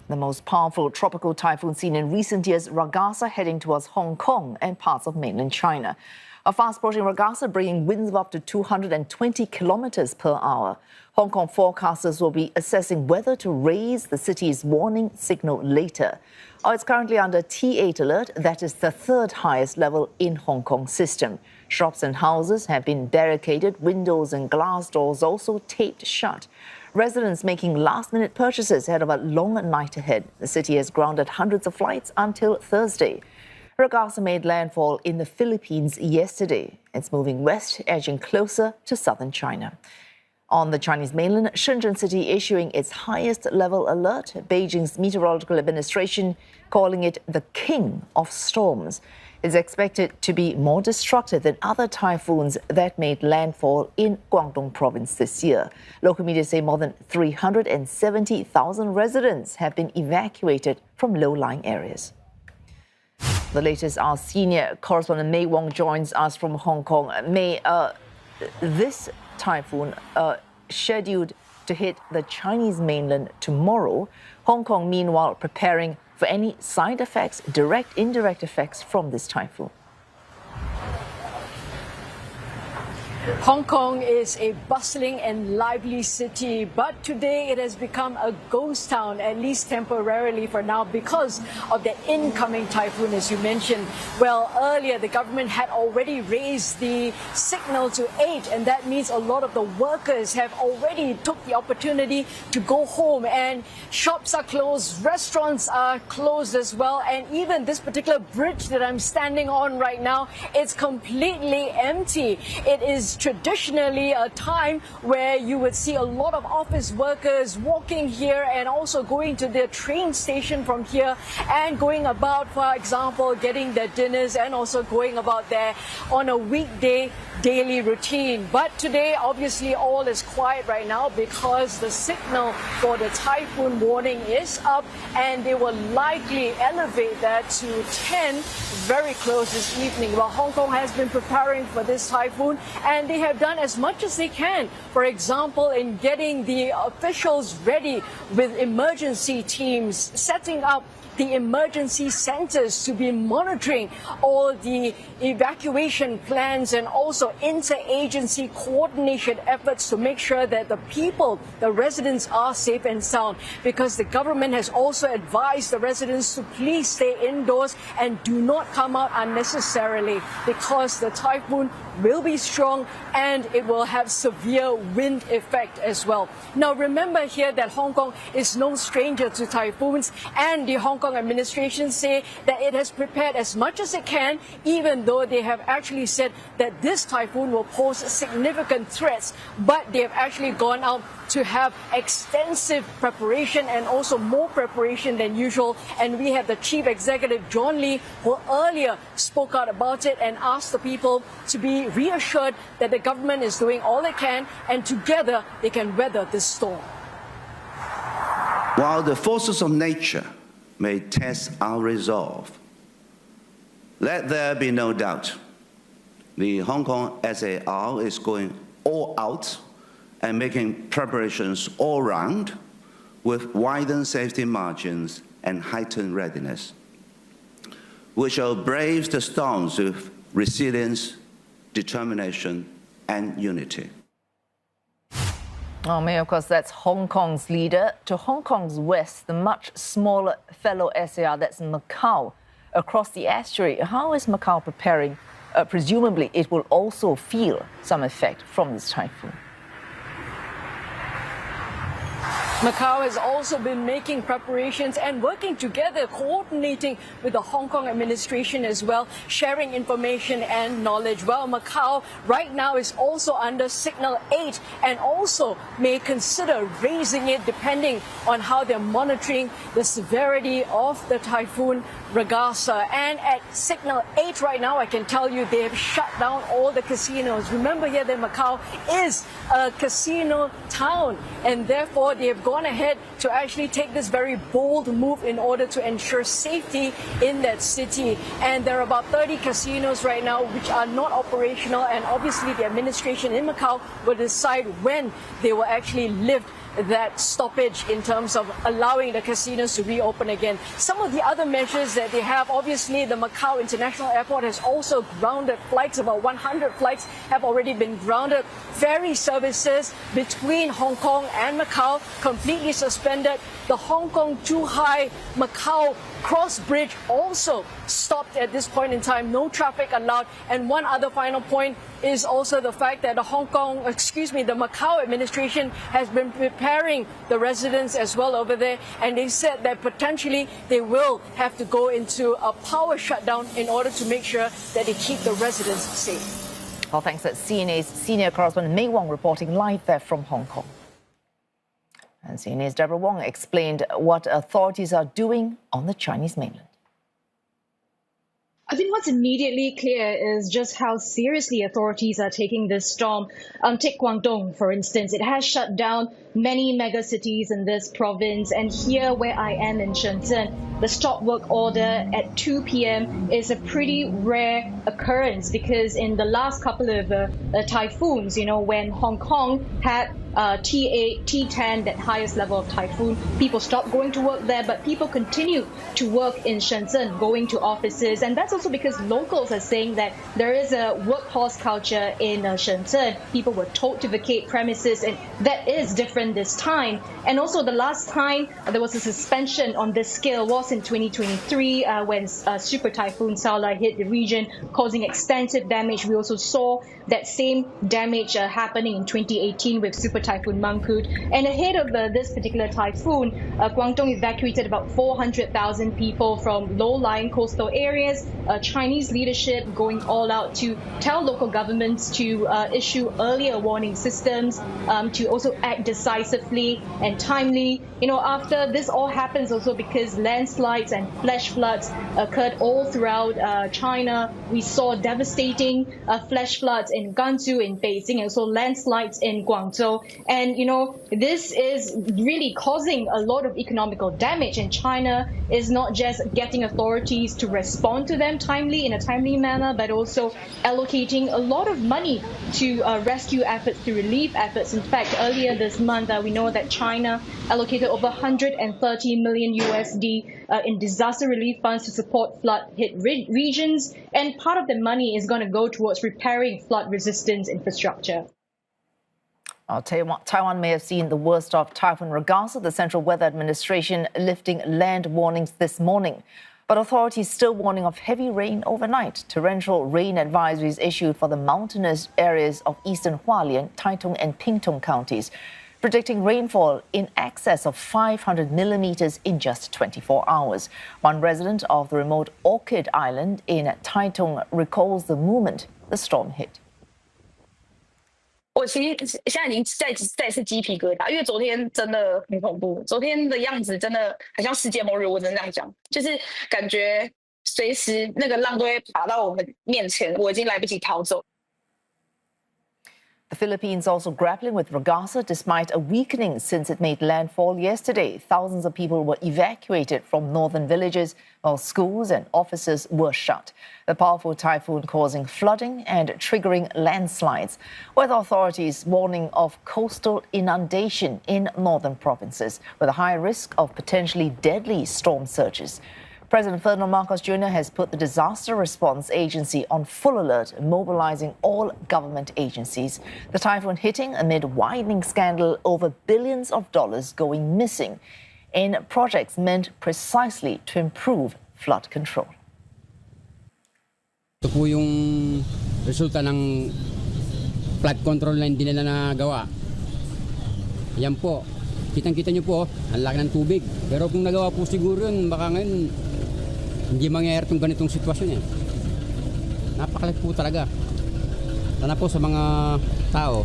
The most powerful tropical typhoon seen in recent years, Ragasa, heading towards Hong Kong and parts of mainland China. A fast-approaching Ragasa bringing winds of up to 220 kilometers per hour. Hong Kong forecasters will be assessing whether to raise the city's warning signal later. It's currently under T8 alert, that is the third highest level in Hong Kong's system. Shops and houses have been barricaded, windows and glass doors also taped shut. Residents making last-minute purchases ahead of a long night ahead. The city has grounded hundreds of flights until Thursday. Ragasa made landfall in the Philippines yesterday. It's moving west, edging closer to southern China. On the Chinese mainland, Shenzhen city issuing its highest level alert, Beijing's meteorological administration calling it the king of storms. It's expected to be more destructive than other typhoons that made landfall in Guangdong province this year. Local media say more than 370,000 residents have been evacuated from low-lying areas. The latest, our senior correspondent May Wong joins us from Hong Kong. May, this typhoon scheduled to hit the Chinese mainland tomorrow. Hong Kong, meanwhile, preparing for any side effects, direct, indirect effects from this typhoon. Hong Kong is a bustling and lively city, but today it has become a ghost town, at least temporarily for now, because of the incoming typhoon, as you mentioned. Well, earlier the government had already raised the signal to 8, and that means a lot of the workers have already took the opportunity to go home, and shops are closed, restaurants are closed as well, and even this particular bridge that I'm standing on right now, it's completely empty. It is traditionally a time where you would see a lot of office workers walking here and also going to their train station from here and going about, for example, getting their dinners and also going about there on a weekday daily routine. But today, obviously, all is quiet right now because the signal for the typhoon warning is up, and they will likely elevate that to 10 very close this evening. Well, Hong Kong has been preparing for this typhoon, and they have done as much as they can. For example, in getting the officials ready with emergency teams, setting up the emergency centers to be monitoring all the evacuation plans and also interagency coordination efforts to make sure that the people, the residents, are safe and sound, because the government has also advised the residents to please stay indoors and do not come out unnecessarily, because the typhoon will be strong and it will have severe wind effect as well. Now remember here that Hong Kong is no stranger to typhoons, and the Hong Kong administration say that it has prepared as much as it can, even though they have actually said that this typhoon will pose significant threats, but they have actually gone out to have extensive preparation and also more preparation than usual. And we have the Chief Executive, John Lee, who earlier spoke out about it and asked the people to be reassured that the government is doing all it can and together they can weather this storm. While the forces of nature may test our resolve, let there be no doubt the Hong Kong SAR is going all out and making preparations all round with widened safety margins and heightened readiness. We shall brave the storms with resilience, determination, and unity. Oh, May, of course, that's Hong Kong's leader. To Hong Kong's west, the much smaller fellow SAR, that's Macau, across the estuary. How is Macau preparing? Presumably, it will also feel some effect from this typhoon. Macau has also been making preparations and working together, coordinating with the Hong Kong administration as well, sharing information and knowledge. Well, Macau right now is also under Signal 8 and also may consider raising it depending on how they're monitoring the severity of the typhoon Ragasa. And at Signal 8 right now, I can tell you they have shut down all the casinos. Remember here that Macau is a casino town, and therefore they have gone ahead to actually take this very bold move in order to ensure safety in that city. And there are about 30 casinos right now which are not operational, and obviously the administration in Macau will decide when they will actually lift that stoppage in terms of allowing the casinos to reopen again. Some of the other measures that they have, obviously the Macau International Airport has also grounded flights. About 100 flights have already been grounded. Ferry services between Hong Kong and Macau completely suspended. The Hong Kong-Zhuhai Macau cross bridge also stopped at this point in time. No traffic allowed. And one other final point is also the fact that the Macau administration has been preparing the residents as well over there, and they said that potentially they will have to go into a power shutdown in order to make sure that they keep the residents safe. Well, thanks. That's CNA's senior correspondent Mei Wong reporting live there from Hong Kong. And CNA's Deborah Wong explained what authorities are doing on the Chinese mainland. I think what's immediately clear is just how seriously authorities are taking this storm. Take Guangdong, for instance. It has shut down many megacities in this province. And here where I am in Shenzhen, the stop work order at 2 p.m. is a pretty rare occurrence, because in the last couple of typhoons, when Hong Kong had T8, T10, that highest level of typhoon, people stopped going to work there, but people continue to work in Shenzhen, going to offices. And that's also because locals are saying that there is a workhorse culture in Shenzhen. People were told to vacate premises, and that is different this time. And also the last time there was a suspension on this scale was in 2023 when Super Typhoon Ragasa hit the region, causing extensive damage. We also saw that same damage happening in 2018 with Super Typhoon Mangkhut. And ahead of this particular typhoon, Guangdong evacuated about 400,000 people from low-lying coastal areas. Chinese leadership going all out to tell local governments to issue earlier warning systems, to also act decisively and timely. After this all happens also because landslides and flash floods occurred all throughout China. We saw devastating flash floods in Gansu, in Beijing, and also landslides in Guangzhou. And, this is really causing a lot of economical damage. And China is not just getting authorities to respond to them in a timely manner, but also allocating a lot of money to rescue efforts, to relief efforts. In fact, earlier this month, we know that China allocated over 130 million USD in disaster relief funds to support flood-hit regions. And part of the money is going to go towards repairing flood-resistant infrastructure. Taiwan may have seen the worst of Typhoon Ragasa, the Central Weather Administration lifting land warnings this morning. But authorities still warning of heavy rain overnight. Torrential rain advisories issued for the mountainous areas of eastern Hualien, Taitung and Pingtung counties, predicting rainfall in excess of 500 millimeters in just 24 hours. One resident of the remote Orchid Island in Taitung recalls the moment the storm hit. 我其实现在已经再次鸡皮疙瘩，因为昨天真的很恐怖，昨天的样子真的很像世界末日，我只能这样讲，就是感觉随时那个浪都会爬到我们面前，我已经来不及逃走。 The Philippines also grappling with Ragasa despite a weakening since it made landfall yesterday. Thousands of people were evacuated from northern villages while schools and offices were shut. The powerful typhoon causing flooding and triggering landslides, with authorities warning of coastal inundation in northern provinces with a high risk of potentially deadly storm surges. President Ferdinand Marcos Jr. has put the Disaster Response Agency on full alert, mobilizing all government agencies. The typhoon hitting amid widening scandal over billions of dollars going missing in projects meant precisely to improve flood control. Ito po yung resulta ng flood control na hindi nila nagawa. Yan po. Kitang-kita nyo po, ang laki ng tubig. Pero kung nagawa po siguro yun, baka ngayon hindi mangyayari itong ganitong sitwasyon eh. Napakalaki po talaga. Sana po sa mga tao,